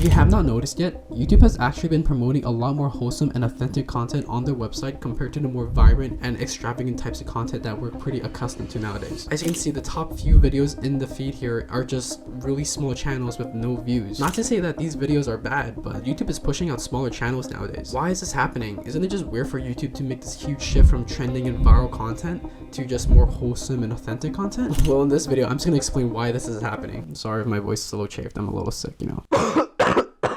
If you have not noticed yet, YouTube has actually been promoting a lot more wholesome and authentic content on their website compared to the more vibrant and extravagant types of content that we're pretty accustomed to nowadays. As you can see, the top few videos in the feed here are just really small channels with no views. Not to say that these videos are bad, but YouTube is pushing out smaller channels nowadays. Why is this happening? Isn't it just weird for YouTube to make this huge shift from trending and viral content to just more wholesome and authentic content? Well, in this video, I'm just gonna explain why this is happening. I'm sorry if my voice is a little chafed, I'm a little sick, you know.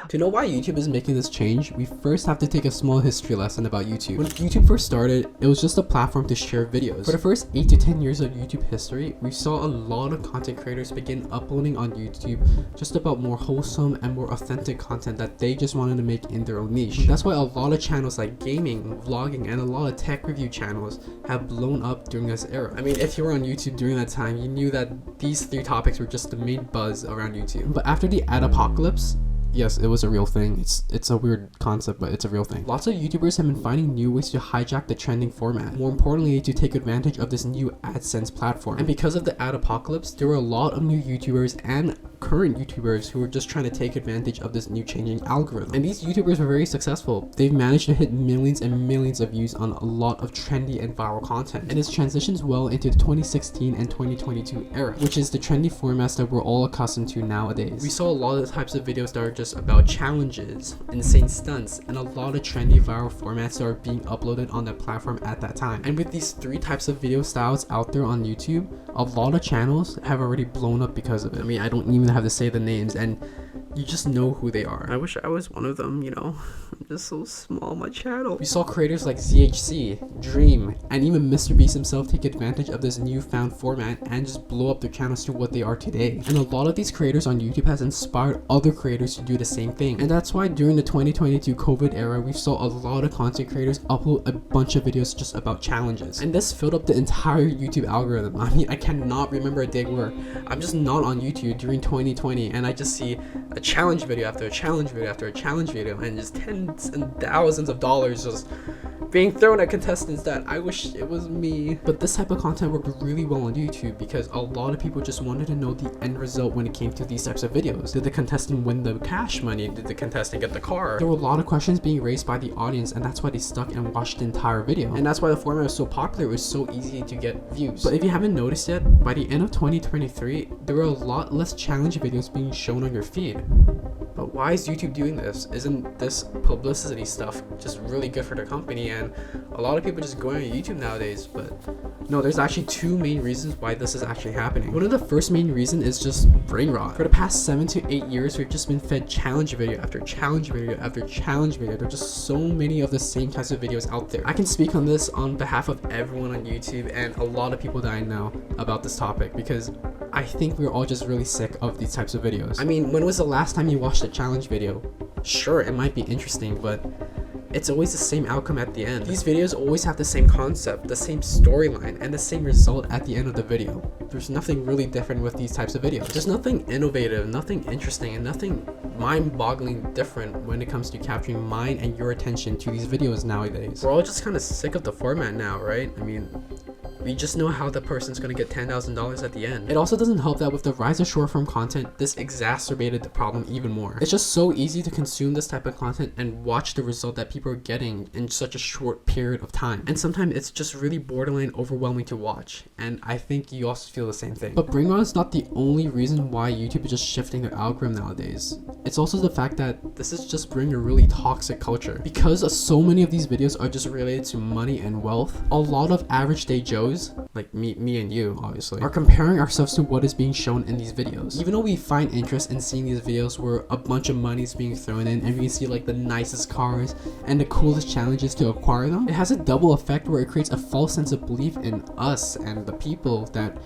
To know why YouTube is making this change, we first have to take a small history lesson about YouTube. When YouTube first started, it was just a platform to share videos. For the first 8 to 10 years of YouTube history, we saw a lot of content creators begin uploading on YouTube just about more wholesome and more authentic content that they just wanted to make in their own niche. That's why a lot of channels like gaming, vlogging, and a lot of tech review channels have blown up during this era. I mean, if you were on YouTube during that time, you knew that these 3 topics were just the main buzz around YouTube. But after the ad apocalypse, yes, it was a real thing. It's a weird concept, but it's a real thing. Lots of YouTubers have been finding new ways to hijack the trending format. More importantly, to take advantage of this new AdSense platform. And because of the ad apocalypse, there were a lot of new YouTubers and current YouTubers who were just trying to take advantage of this new changing algorithm. And these YouTubers were very successful. They've managed to hit millions and millions of views on a lot of trendy and viral content. And this transitions well into the 2016 and 2022 era, which is the trendy formats that we're all accustomed to nowadays. We saw a lot of the types of videos that are just about challenges, insane stunts, and a lot of trendy viral formats that are being uploaded on that platform at that time. And with these 3 types of video styles out there on YouTube, a lot of channels have already blown up because of it. I mean, I don't even have to say the names, and you just know who they are. I wish I was one of them, you know. I'm just so small on my channel. We saw creators like ZHC, Dream, and even MrBeast himself take advantage of this newfound format and just blow up their channels to what they are today. And a lot of these creators on YouTube has inspired other creators to do the same thing. And that's why during the 2022 COVID era, we saw a lot of content creators upload a bunch of videos just about challenges. And this filled up the entire YouTube algorithm. I mean, I cannot remember a day where I'm just not on YouTube during 2020 and I just see a challenge video after a challenge video after a challenge video and just tens and thousands of dollars just being thrown at contestants that I wish it was me. But this type of content worked really well on YouTube because a lot of people just wanted to know the end result when it came to these types of videos. Did the contestant win the cash money? Did the contestant get the car? There were a lot of questions being raised by the audience, and that's why they stuck and watched the entire video. And that's why the format was so popular. It was so easy to get views. But if you haven't noticed yet, by the end of 2023, there were a lot less challenge videos being shown on your feed. But why is YouTube doing this? Isn't this publicity stuff just really good for the company? And a lot of people just going on YouTube nowadays. But no, there's actually 2 main reasons why this is actually happening. One of the first main reason is just brain rot. For the past 7 to 8 years, we've just been fed challenge video after challenge video after challenge video. There are just so many of the same types of videos out there. I can speak on this on behalf of everyone on YouTube and a lot of people that I know about this topic because I think we're all just really sick of these types of videos. I mean, when was the last time you watched a challenge video? Sure, it might be interesting, but it's always the same outcome at the end. These videos always have the same concept, the same storyline, and the same result at the end of the video. There's nothing really different with these types of videos. There's nothing innovative, nothing interesting, and nothing mind-boggling different when it comes to capturing mine and your attention to these videos nowadays. We're all just kind of sick of the format now, right? I mean, we just know how the person's gonna get $10,000 at the end. It also doesn't help that with the rise of short-form content, this exacerbated the problem even more. It's just so easy to consume this type of content and watch the result that people are getting in such a short period of time. And sometimes it's just really borderline overwhelming to watch. And I think you also feel the same thing. But brain rot is not the only reason why YouTube is just shifting their algorithm nowadays. It's also the fact that this is just bringing a really toxic culture. Because so many of these videos are just related to money and wealth, a lot of average day Joes, like me and you obviously, are comparing ourselves to what is being shown in these videos. Even though we find interest in seeing these videos where a bunch of money is being thrown in and we can see like the nicest cars and the coolest challenges to acquire them, it has a double effect where it creates a false sense of belief in us and the people that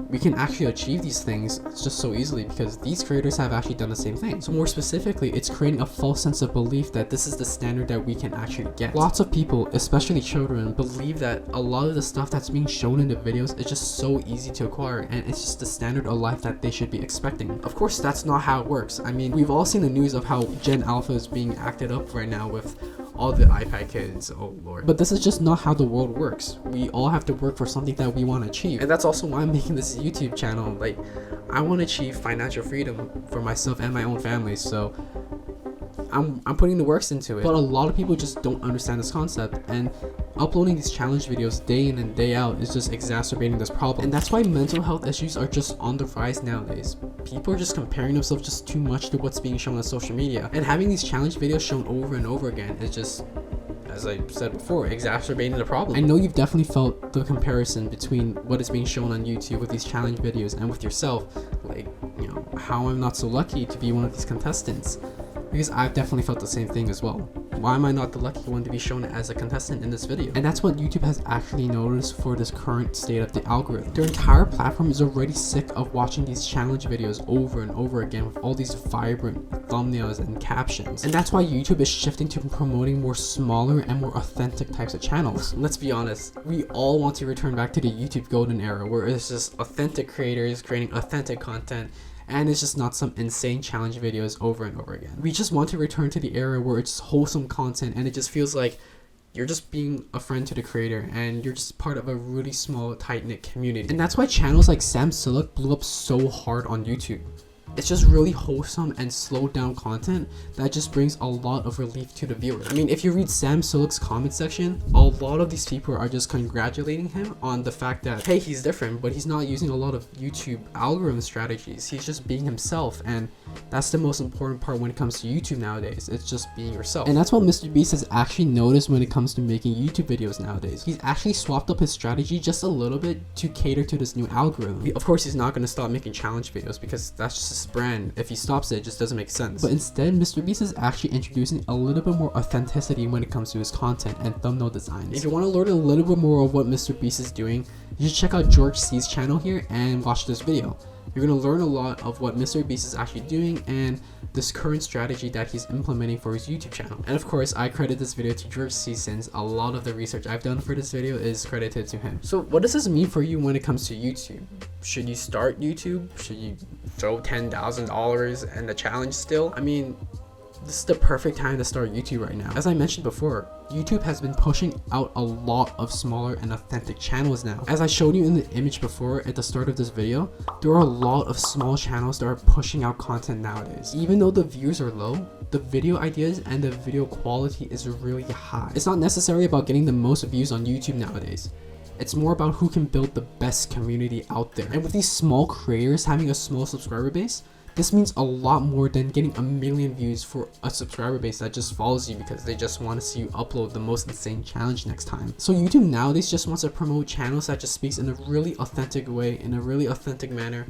we can actually achieve these things just so easily because these creators have actually done the same thing. So more specifically, it's creating a false sense of belief that this is the standard that we can actually get. Lots of people, especially children, believe that a lot of the stuff that's being shown in the videos is just so easy to acquire and it's just the standard of life that they should be expecting. Of course, that's not how it works. I mean, we've all seen the news of how Gen Alpha is being acted up right now with all the iPad kids, oh lord. But this is just not how the world works. We all have to work for something that we want to achieve. And that's also why I'm making this YouTube channel. Like, I want to achieve financial freedom for myself and my own family. So I'm putting the works into it. But a lot of people just don't understand this concept, and uploading these challenge videos day in and day out is just exacerbating this problem. And that's why mental health issues are just on the rise nowadays. People are just comparing themselves just too much to what's being shown on social media, and having these challenge videos shown over and over again is just, as I said before, exacerbating the problem. I know you've definitely felt the comparison between what is being shown on YouTube with these challenge videos and with yourself, like, you know, how I'm not so lucky to be one of these contestants, because I've definitely felt the same thing as well. Why am I not the lucky one to be shown as a contestant in this video? And that's what YouTube has actually noticed for this current state of the algorithm. Their entire platform is already sick of watching these challenge videos over and over again with all these vibrant thumbnails and captions. And that's why YouTube is shifting to promoting more smaller and more authentic types of channels. Let's be honest, we all want to return back to the YouTube golden era where it's just authentic creators creating authentic content, and it's just not some insane challenge videos over and over again. We just want to return to the era where it's wholesome content and it just feels like you're just being a friend to the creator and you're just part of a really small, tight-knit community. And that's why channels like Sam Siluk blew up so hard on YouTube. It's just really wholesome and slowed down content that just brings a lot of relief to the viewer. I mean, if you read Sam Siluk's comment section, a lot of these people are just congratulating him on the fact that, hey, he's different, but he's not using a lot of YouTube algorithm strategies. He's just being himself, and that's the most important part when it comes to YouTube nowadays. It's just being yourself. And that's what Mr. Beast has actually noticed when it comes to making YouTube videos nowadays. He's actually swapped up his strategy just a little bit to cater to this new algorithm. Of course, he's not going to stop making challenge videos because that's just his brand. If he stops it just doesn't make sense. But instead, Mr. Beast is actually introducing a little bit more authenticity when it comes to his content and thumbnail designs. If you want to learn a little bit more of what Mr. Beast is doing, you should check out George C's channel here and watch this video. You're going to learn a lot of what Mr. Beast is actually doing and this current strategy that he's implementing for his YouTube channel. And of course, I credit this video to George C since a lot of the research I've done for this video is credited to him. So what does this mean for you when it comes to YouTube? Should you start YouTube? Should you throw $10,000 in the challenge still? I mean, this is the perfect time to start YouTube right now. As I mentioned before, YouTube has been pushing out a lot of smaller and authentic channels now. As I showed you in the image before at the start of this video, there are a lot of small channels that are pushing out content nowadays. Even though the views are low, the video ideas and the video quality is really high. It's not necessarily about getting the most views on YouTube nowadays. It's more about who can build the best community out there. And with these small creators having a small subscriber base, this means a lot more than getting 1 million views for a subscriber base that just follows you because they just want to see you upload the most insane challenge next time. So YouTube nowadays just wants to promote channels that just speaks in a really authentic way, in a really authentic manner,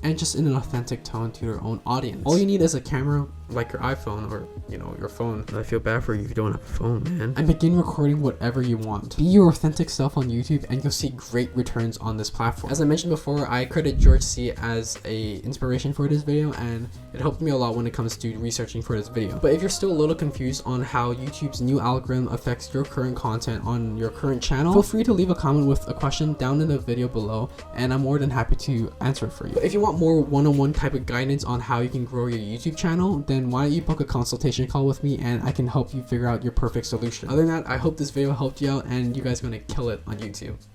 and just in an authentic tone to their own audience. All you need is a camera like your iPhone or, you know, your phone. I feel bad for you if you don't have a phone, man. And begin recording whatever you want. Be your authentic self on YouTube and you'll see great returns on this platform. As I mentioned before, I credit George C as a inspiration for this video and it helped me a lot when it comes to researching for this video. But if you're still a little confused on how YouTube's new algorithm affects your current content on your current channel, feel free to leave a comment with a question down in the video below and I'm more than happy to answer it for you. But if you want more one-on-one type of guidance on how you can grow your YouTube channel, then why don't you book a consultation call with me and I can help you figure out your perfect solution. Other than that, I hope this video helped you out and you guys are gonna kill it on YouTube.